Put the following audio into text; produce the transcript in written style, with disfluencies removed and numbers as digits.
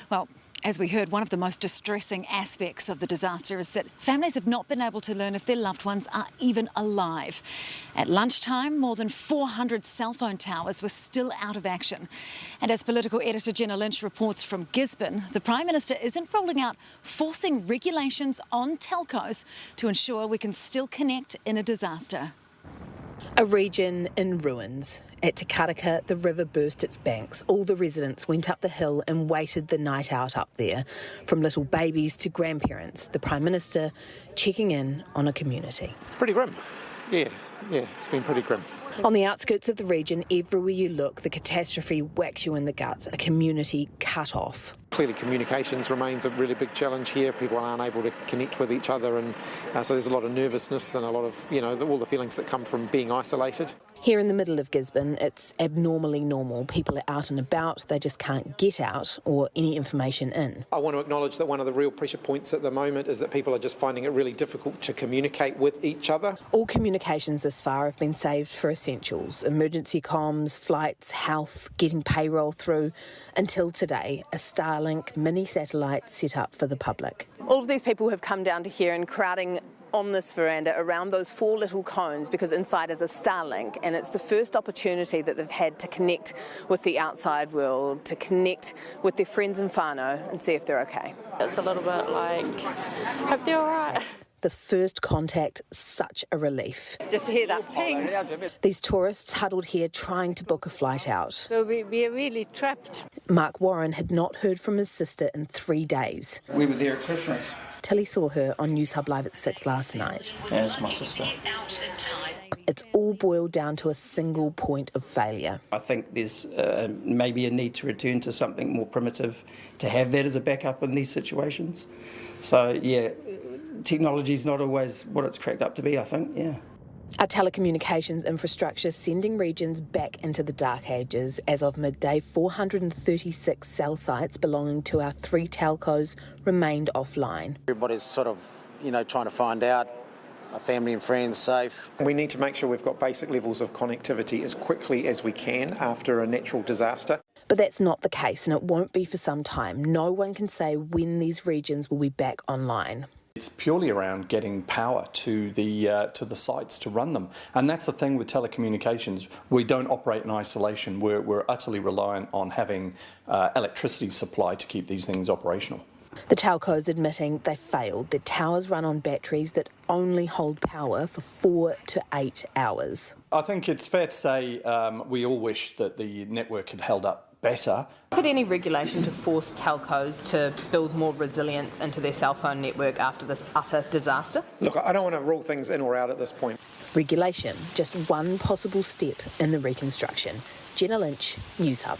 Well, as we heard, one of the most distressing aspects of the disaster is that families have not been able to learn if their loved ones are even alive. At lunchtime, more than 400 cell phone towers were still out of action. And as political editor Jenna Lynch reports from Gisborne, the Prime Minister isn't rolling out forcing regulations on telcos to ensure we can still connect in a disaster. A region in ruins. At Te Karaka, the river burst its banks. All the residents went up the hill and waited the night out up there. From little babies to grandparents, the Prime Minister checking in on a community. It's pretty grim. Yeah, it's been pretty grim. On the outskirts of the region, everywhere you look, the catastrophe whacks you in the guts. A community cut off. Clearly communications remains a really big challenge here. People aren't able to connect with each other, and so there's a lot of nervousness and a lot of, all the feelings that come from being isolated. Here in the middle of Gisborne, it's abnormally normal. People are out and about, they just can't get out or any information in. I want to acknowledge that one of the real pressure points at the moment is that people are just finding it really difficult to communicate with each other. All communications this far have been saved for essentials, emergency comms, flights, health, getting payroll through, until today, a Starlink mini satellite set up for the public. All of these people have come down to here and crowding on this veranda around those 4 little cones because inside is a Starlink, and it's the first opportunity that they've had to connect with the outside world, to connect with their friends and whānau and see if they're okay. It's a little bit like, hope they're all right. The first contact, such a relief. Just to hear that ping. These tourists huddled here trying to book a flight out. So we are really trapped. Mark Warren had not heard from his sister in 3 days. We were there at Christmas. Tilly saw her on Newshub Live at 6 last night. Yeah, it's my sister. It's all boiled down to a single point of failure. I think there's maybe a need to return to something more primitive, to have that as a backup in these situations. So, yeah, technology is not always what it's cracked up to be, I think, yeah. Our telecommunications infrastructure sending regions back into the dark ages. As of midday, 436 cell sites belonging to our 3 telcos remained offline. Everybody's sort of, trying to find out, are family and friends safe. We need to make sure we've got basic levels of connectivity as quickly as we can after a natural disaster. But that's not the case, and it won't be for some time. No one can say when these regions will be back online. It's purely around getting power to the sites to run them. And that's the thing with telecommunications. We don't operate in isolation. We're utterly reliant on having electricity supply to keep these things operational. The telcos admitting they failed. Their towers run on batteries that only hold power for 4 to 8 hours. I think it's fair to say we all wish that the network had held up better. Could any regulation to force telcos to build more resilience into their cell phone network after this utter disaster? Look, I don't want to rule things in or out at this point. Regulation, just one possible step in the reconstruction. Jenna Lynch, Newshub.